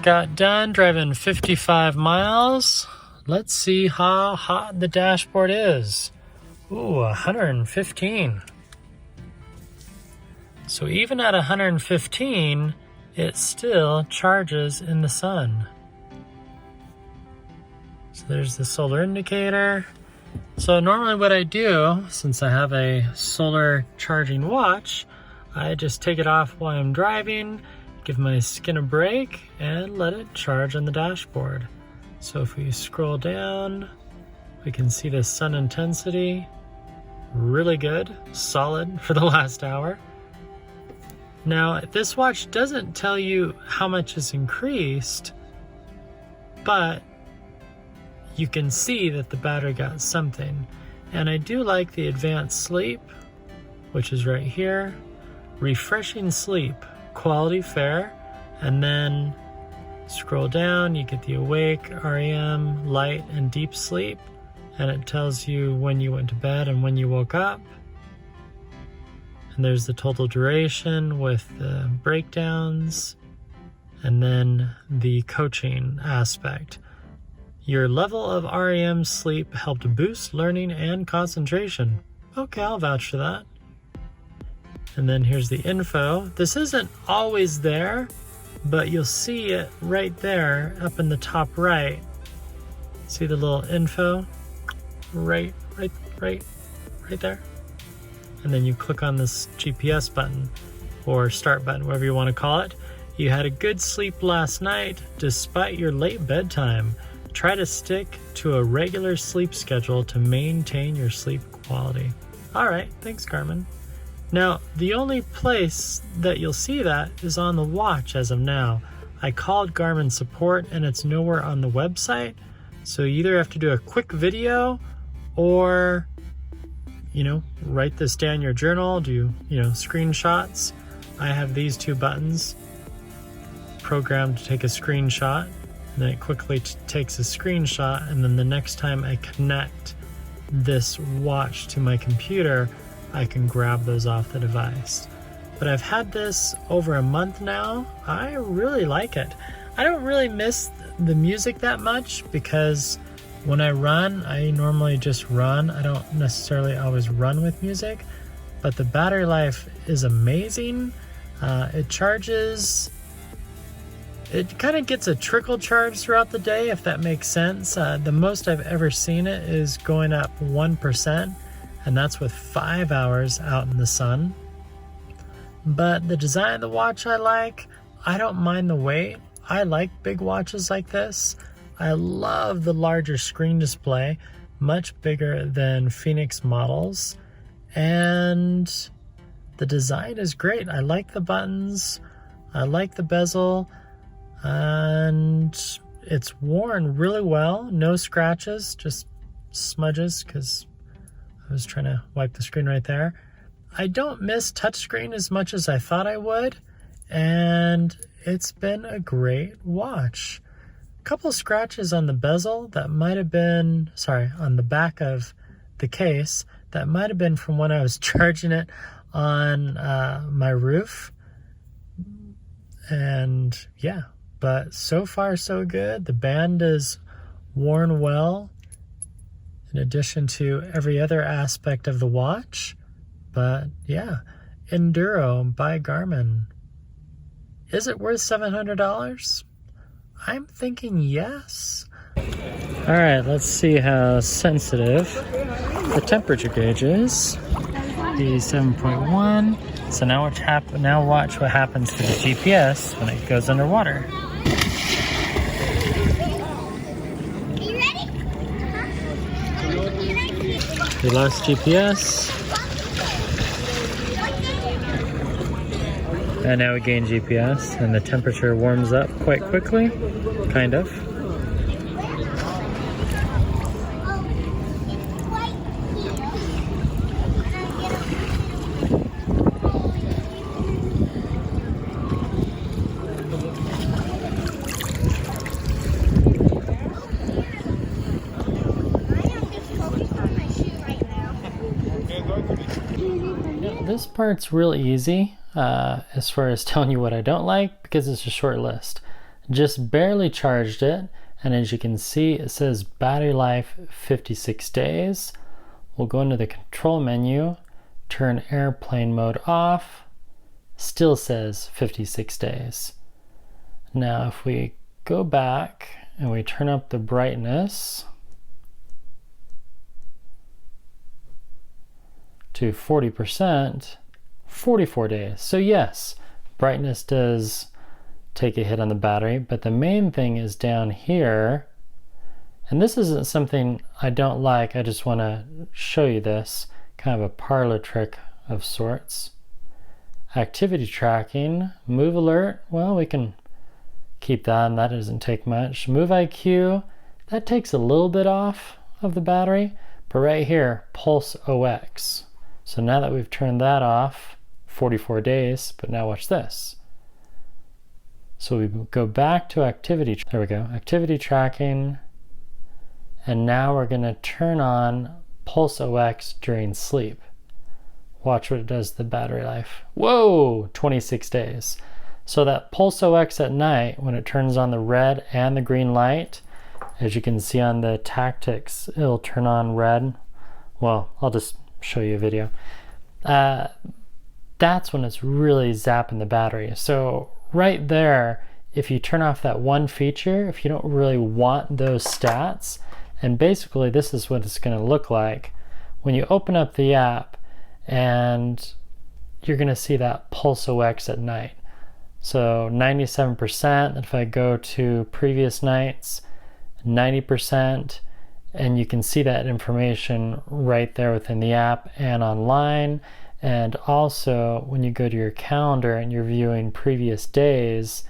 got done driving 55 miles. Let's see how hot the dashboard is. Ooh, 115. So even at 115, it still charges in the sun. So there's the solar indicator. So normally what I do, since I have a solar charging watch, I just take it off while I'm driving, give my skin a break, and let it charge on the dashboard. So if we scroll down, we can see the sun intensity. Really good, solid for the last hour. Now, this watch doesn't tell you how much is increased, but you can see that the battery got something. And I do like the advanced sleep, which is right here. Refreshing sleep, quality fair, and then scroll down, you get the awake, REM, light, and deep sleep, and it tells you when you went to bed and when you woke up. And there's the total duration with the breakdowns, and then the coaching aspect. Your level of REM sleep helped boost learning and concentration. Okay, I'll vouch for that. And then here's the info. This isn't always there, but you'll see it right there up in the top right. See the little info? Right there. And then you click on this GPS button or start button, whatever you want to call it. You had a good sleep last night despite your late bedtime. Try to stick to a regular sleep schedule to maintain your sleep quality. All right, thanks, Garmin. Now, the only place that you'll see that is on the watch as of now. I called Garmin support and it's nowhere on the website. So you either have to do a quick video or, write this down in your journal, do, screenshots. I have these two buttons programmed to take a screenshot, and then it quickly takes a screenshot, and then the next time I connect this watch to my computer, I can grab those off the device. But I've had this over a month now. I really like it. I don't really miss the music that much because when I run, I normally just run. I don't necessarily always run with music, but the battery life is amazing. It charges, it kind of gets a trickle charge throughout the day, if that makes sense. The most I've ever seen it is going up 1%, and that's with 5 hours out in the sun. But the design of the watch I like. I don't mind the weight. I like big watches like this. I love the larger screen display, much bigger than Phoenix models. And the design is great. I like the buttons. I like the bezel. And it's worn really well. No scratches, just smudges because I was trying to wipe the screen right there. I don't miss touchscreen as much as I thought I would. And it's been a great watch. Couple scratches on the bezel that might have been, on the back of the case, that might have been from when I was charging it on my roof. And yeah, but so far so good. The band is worn well in addition to every other aspect of the watch. But yeah, Enduro by Garmin. Is it worth $700? I'm thinking yes. All right, let's see how sensitive the temperature gauge is. 87.1. So now watch what happens to the GPS when it goes underwater. Are you ready? We lost GPS. And now we gain GPS, and the temperature warms up quite quickly, kind of. This part's real easy as far as telling you what I don't like, because it's a short list. Just barely charged it, and as you can see, it says battery life 56 days. We'll go into the control menu, turn airplane mode off, still says 56 days. Now if we go back and we turn up the brightness to 40%, 44 days. So yes, brightness does take a hit on the battery, but the main thing is down here, and this isn't something I don't like, I just want to show you this, kind of a parlor trick of sorts. Activity tracking, move alert, well, we can keep that, and that doesn't take much. Move IQ, that takes a little bit off of the battery, but right here, pulse OX. So now that we've turned that off, 44 days, but now watch this. So we go back to activity, there we go, activity tracking, and now we're going to turn on pulse OX during sleep. Watch what it does to the battery life. Whoa, 26 days. So that pulse OX at night, when it turns on the red and the green light, as you can see on the tactics, it'll turn on red. Well, I'll just show you a video. That's when it's really zapping the battery. So right there, if you turn off that one feature, if you don't really want those stats, and basically this is what it's going to look like when you open up the app, and you're going to see that pulse OX at night. So 97%, if I go to previous nights, 90%, and you can see that information right there within the app and online. And also when you go to your calendar and you're viewing previous days,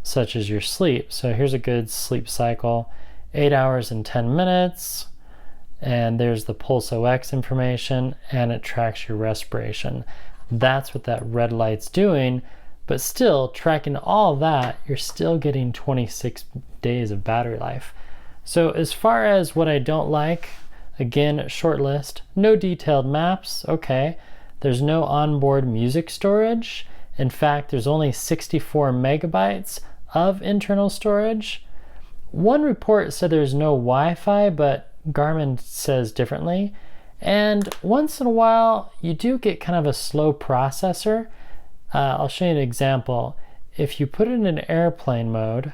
such as your sleep. So here's a good sleep cycle, 8 hours and 10 minutes. And there's the pulse OX information, and it tracks your respiration. That's what that red light's doing, but still tracking all that, you're still getting 26 days of battery life. So as far as what I don't like, again, short list, no detailed maps, okay. There's no onboard music storage. In fact, there's only 64 megabytes of internal storage. One report said there's no Wi-Fi, but Garmin says differently. And once in a while, you do get kind of a slow processor. I'll show you an example. If you put it in airplane mode,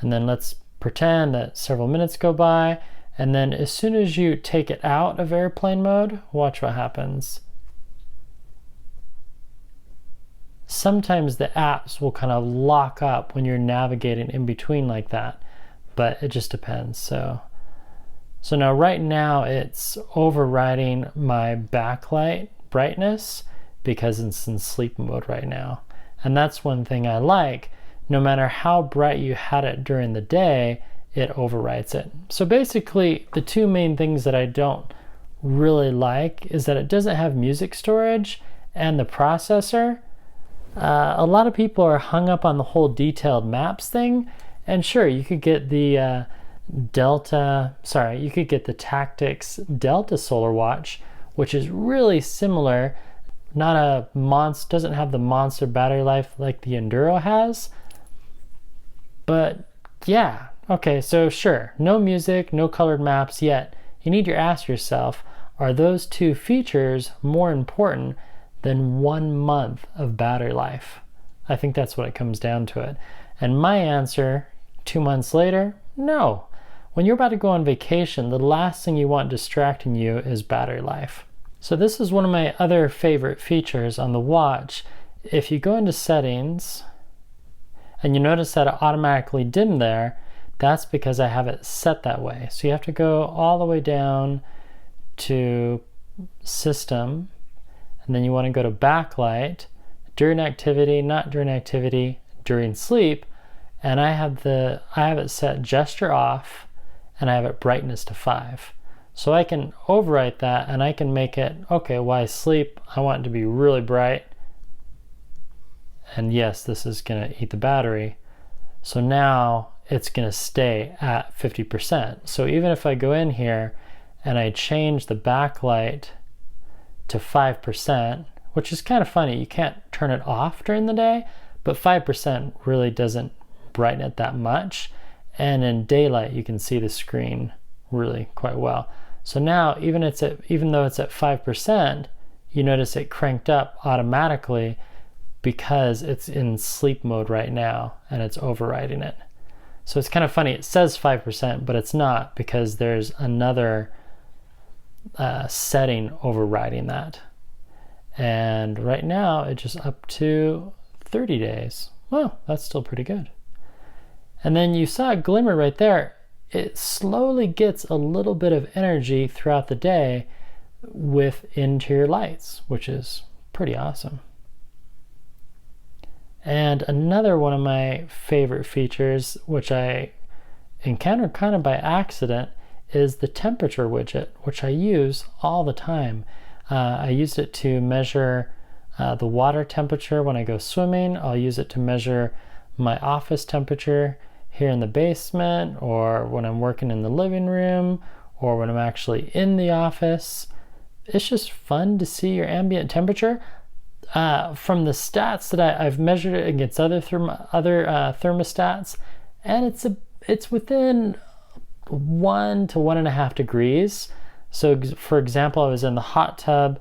and then let's pretend that several minutes go by, and then as soon as you take it out of airplane mode, watch what happens. Sometimes the apps will kind of lock up when you're navigating in between like that, but it just depends. So now right now it's overriding my backlight brightness because it's in sleep mode right now. And that's one thing I like. No matter how bright you had it during the day, it overwrites it. So basically the two main things that I don't really like is that it doesn't have music storage and the processor. A lot of people are hung up on the whole detailed maps thing, and sure, you could get the you could get the Tactics Delta Solar Watch, which is really similar. Doesn't have the monster battery life like the Enduro has. But yeah, okay, so sure, no music, no colored maps yet. You need to ask yourself, are those two features more important than 1 month of battery life? I think that's what it comes down to it. And my answer, 2 months later, no. When you're about to go on vacation, the last thing you want distracting you is battery life. So this is one of my other favorite features on the watch. If you go into settings, and you notice that it automatically dimmed there, that's because I have it set that way. So you have to go all the way down to system, and then you want to go to backlight, during activity, not during activity, during sleep, and I have it set gesture off, and I have it brightness to 5. So I can overwrite that, and I can make it, okay, while I sleep, I want it to be really bright. And yes, this is going to eat the battery. So now it's going to stay at 50%. So even if I go in here and I change the backlight to 5%, which is kind of funny, you can't turn it off during the day, but 5% really doesn't brighten it that much. And in daylight, you can see the screen really quite well. So now, even though it's at 5%, you notice it cranked up automatically because it's in sleep mode right now and it's overriding it. So it's kind of funny. It says 5%, but it's not, because there's another setting overriding that. And right now it's just up to 30 days. Well, that's still pretty good. And then you saw a glimmer right there. It slowly gets a little bit of energy throughout the day with interior lights, which is pretty awesome. And another one of my favorite features, which I encountered kind of by accident, is the temperature widget, which I use all the time. I used it to measure the water temperature when I go swimming. I'll use it to measure my office temperature here in the basement, or when I'm working in the living room, or when I'm actually in the office. It's just fun to see your ambient temperature. From the stats that I've measured it against other thermostats, and it's within 1 to 1.5 degrees. So for example, I was in the hot tub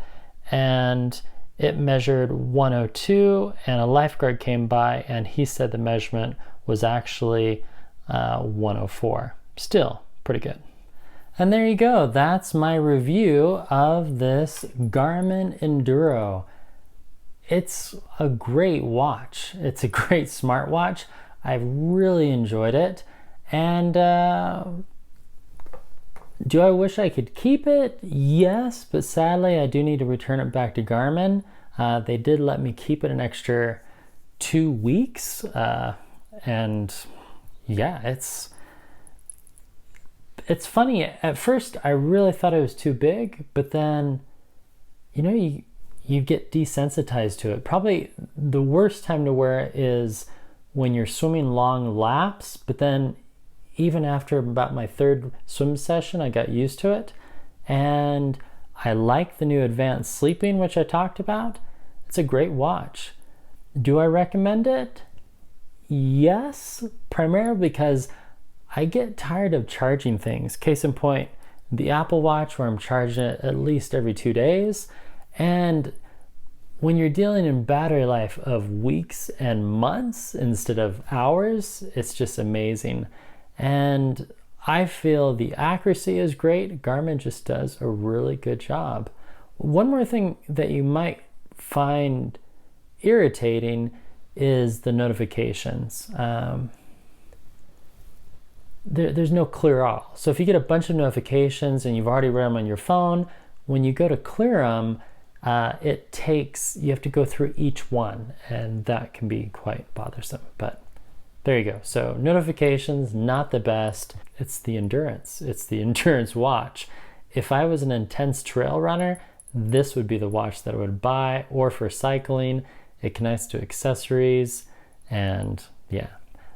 and it measured 102, and a lifeguard came by and he said the measurement was actually 104. Still pretty good. And there you go. That's my review of this Garmin Enduro. It's a great watch. It's a great smartwatch. I've really enjoyed it. And do I wish I could keep it? Yes, but sadly I do need to return it back to Garmin. They did let me keep it an extra 2 weeks. And yeah, it's funny. At first I really thought it was too big, but then, you get desensitized to it. Probably the worst time to wear it is when you're swimming long laps, but then even after about my 3rd swim session, I got used to it. And I like the new advanced sleeping, which I talked about. It's a great watch. Do I recommend it? Yes, primarily because I get tired of charging things. Case in point, the Apple Watch, where I'm charging it at least every 2 days. And when you're dealing in battery life of weeks and months instead of hours, it's just amazing. And I feel the accuracy is great. Garmin just does a really good job. One more thing that you might find irritating is the notifications. There's no clear all. So if you get a bunch of notifications and you've already read them on your phone, when you go to clear them, you have to go through each one, and that can be quite bothersome. But there you go. So notifications, not the best. It's the endurance. It's the endurance watch. If I was an intense trail runner, this would be the watch that I would buy, or for cycling. It connects to accessories, and yeah,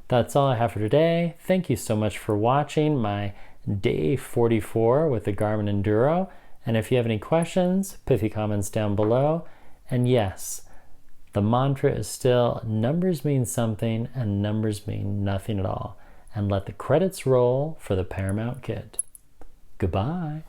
that's all I have for today. Thank you so much for watching my day 44 with the Garmin Enduro. And if you have any questions, pithy comments down below. And yes, the mantra is still numbers mean something and numbers mean nothing at all. And let the credits roll for the Paramount Kid. Goodbye.